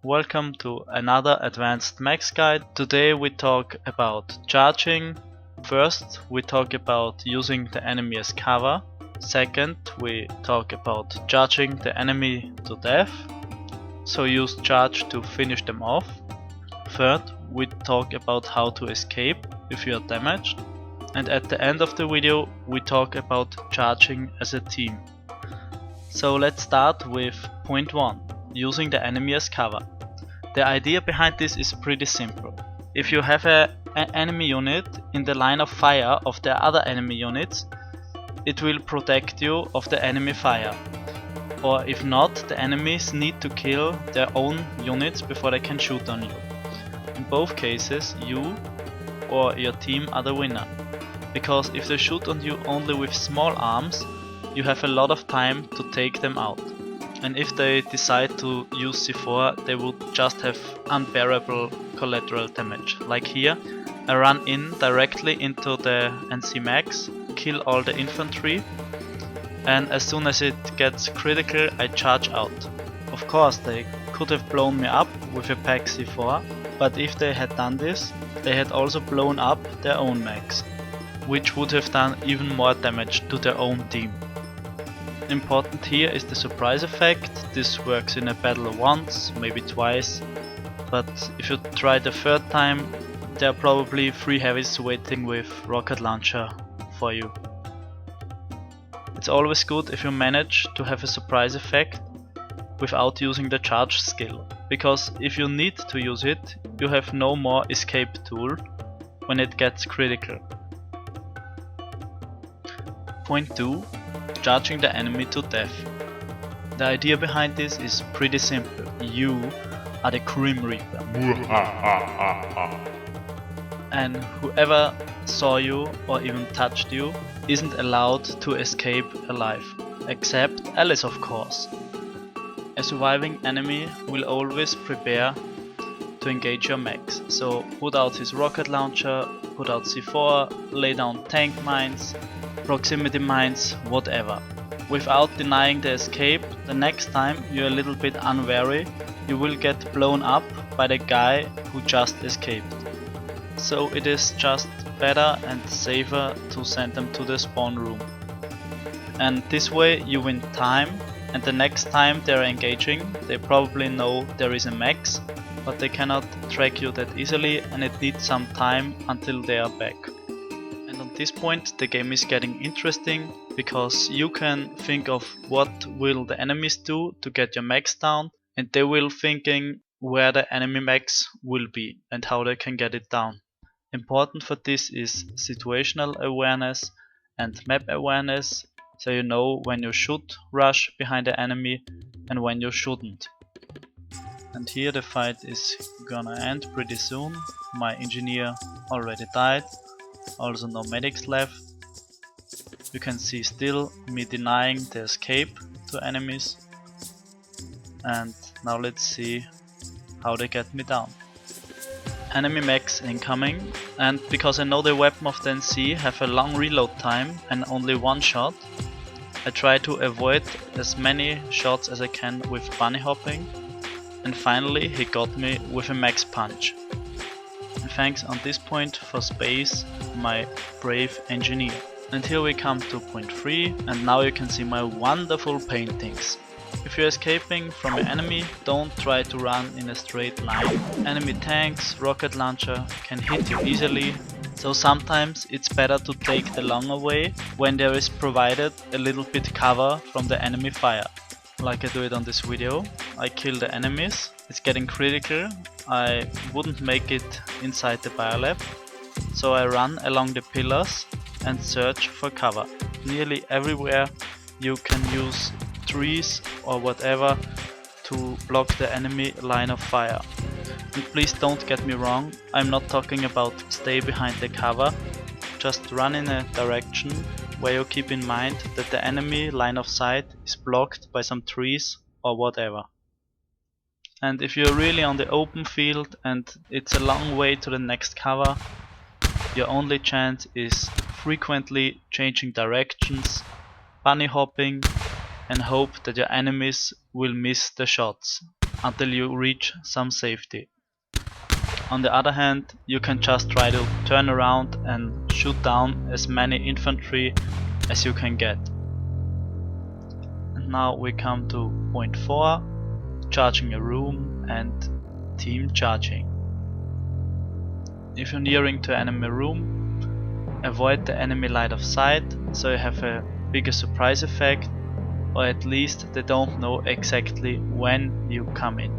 Welcome to another advanced max guide. Today we talk about charging. First we talk about using the enemy as cover. Second we talk about charging the enemy to death, so use charge to finish them off. Third we talk about how to escape if you are damaged. And at the end of the video we talk about charging as a team. So let's start with point 1, using the enemy as cover. The idea behind this is pretty simple. If you have an enemy unit in the line of fire of the other enemy units, it will protect you of the enemy fire. Or if not, the enemies need to kill their own units before they can shoot on you. In both cases, you or your team are the winner. Because if they shoot on you only with small arms, you have a lot of time to take them out. And if they decide to use C4, they would just have unbearable collateral damage. Like here, I run in directly into the NC Max, kill all the infantry, and as soon as it gets critical I charge out. Of course they could have blown me up with a pack C4, but if they had done this, they had also blown up their own max, which would have done even more damage to their own team. Important here is the surprise effect. This works in a battle once, maybe twice, but if you try the third time, there are probably 3 heavies waiting with rocket launcher for you. It's always good if you manage to have a surprise effect without using the charge skill, because if you need to use it, you have no more escape tool when it gets critical. Point 2. Charging the enemy to death. The idea behind this is pretty simple. You are the Grim Reaper. And whoever saw you or even touched you isn't allowed to escape alive. Except Alice, of course. A surviving enemy will always prepare to engage your max. So put out his rocket launcher, put out C4, lay down tank mines, proximity mines, whatever. Without denying the escape, the next time you're a little bit unwary, you will get blown up by the guy who just escaped. So it is just better and safer to send them to the spawn room. And this way you win time, and the next time they're engaging, they probably know there is a max, but they cannot track you that easily and it needs some time until they are back. And on this point the game is getting interesting, because you can think of what will the enemies do to get your max down, and they will thinking where the enemy max will be and how they can get it down. Important for this is situational awareness and map awareness, so you know when you should rush behind the enemy and when you shouldn't. And here the fight is gonna end pretty soon. My engineer already died, also no medics left. You can see still me denying the escape to enemies. And now let's see how they get me down. Enemy max incoming, and because I know the weapon of the NC have a long reload time and only one shot, I try to avoid as many shots as I can with bunny hopping, and finally he got me with a max punch. And thanks on this point for space, my brave engineer. And here we come to point 3, and now you can see my wonderful paintings. If you're escaping from an enemy, don't try to run in a straight line. Enemy tanks, rocket launcher can hit you easily, so sometimes it's better to take the longer way when there is provided a little bit cover from the enemy fire. Like I do it on this video, I kill the enemies, it's getting critical, I wouldn't make it inside the biolab, so I run along the pillars and search for cover. Nearly everywhere you can use trees or whatever to block the enemy line of fire. And please don't get me wrong, I'm not talking about stay behind the cover, just run in a direction where you keep in mind that the enemy line of sight is blocked by some trees or whatever. And if you're really on the open field and it's a long way to the next cover, your only chance is frequently changing directions, bunny hopping, and hope that your enemies will miss the shots. until you reach some safety. On the other hand, you can just try to turn around and shoot down as many infantry as you can get. And now we come to point 4, charging a room and team charging. If you're nearing to an enemy room, avoid the enemy line of sight so you have a bigger surprise effect, or at least they don't know exactly when you come in.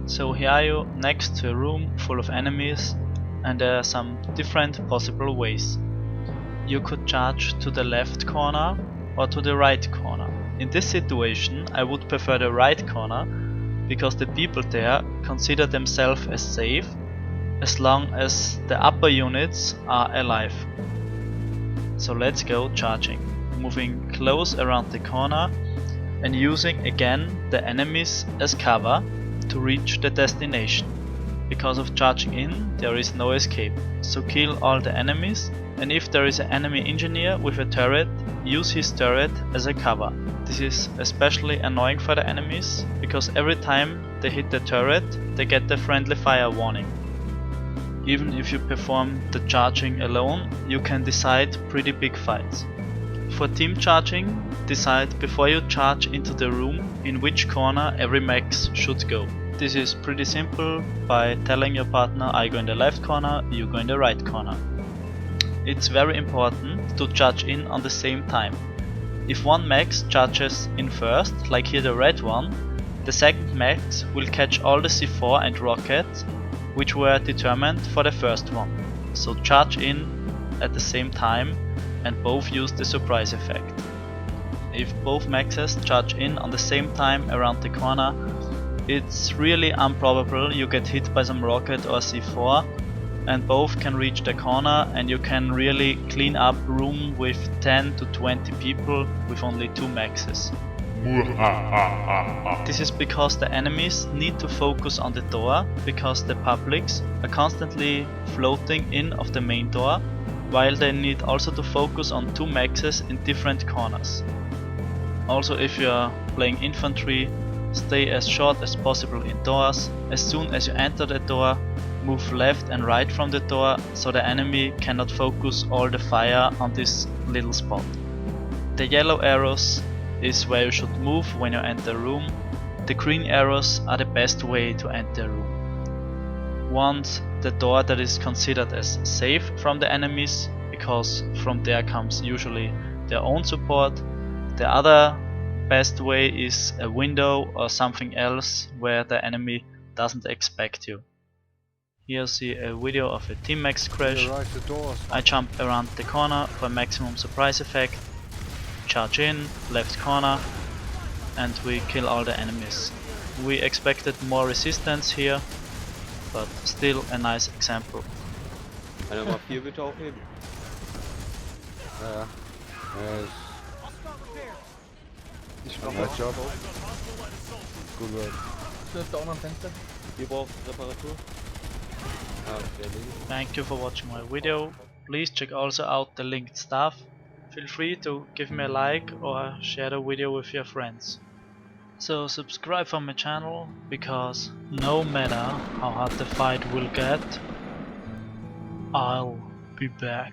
So here are you next to a room full of enemies, and there are some different possible ways. You could charge to the left corner or to the right corner. In this situation I would prefer the right corner, because the people there consider themselves as safe as long as the upper units are alive. So let's go charging, moving close around the corner and using again the enemies as cover to reach the destination. Because of charging in, there is no escape, so kill all the enemies, and if there is an enemy engineer with a turret, use his turret as a cover. This is especially annoying for the enemies, because every time they hit the turret, they get the friendly fire warning. Even if you perform the charging alone, you can decide pretty big fights. For team charging, decide before you charge into the room in which corner every max should go. This is pretty simple by telling your partner, I go in the left corner, you go in the right corner. It's very important to charge in on the same time. If one max charges in first, like here the red one, the second max will catch all the C4 and rockets which were determined for the first one. So charge in at the same time and both use the surprise effect. If both maxes charge in on the same time around the corner, it's really improbable you get hit by some rocket or C4, and both can reach the corner and you can really clean up room with 10 to 20 people with only 2 maxes. This is because the enemies need to focus on the door, because the publics are constantly floating in of the main door, while they need also to focus on 2 maxes in different corners. Also, if you are playing infantry, stay as short as possible indoors. As soon as you enter the door, move left and right from the door, so the enemy cannot focus all the fire on this little spot. The yellow arrows is where you should move when you enter a room. The green arrows are the best way to enter a room. Once the door that is considered as safe from the enemies, because from there comes usually their own support. The other best way is a window or something else where the enemy doesn't expect you. Here you see a video of a team max crash. I jump around the corner for maximum surprise effect, charge in, left corner, and we kill all the enemies. We expected more resistance here, but still a nice example. Einer mal 4 bitte aufheben. Ja. Ich mach Nice job. Good work. da unten am Fenster. Ihr braucht Reparatur. Okay, Thank you for watching my video. Please check also out the linked stuff. Feel free to give me a like or share the video with your friends. So subscribe for my channel, because no matter how hard the fight will get, I'll be back.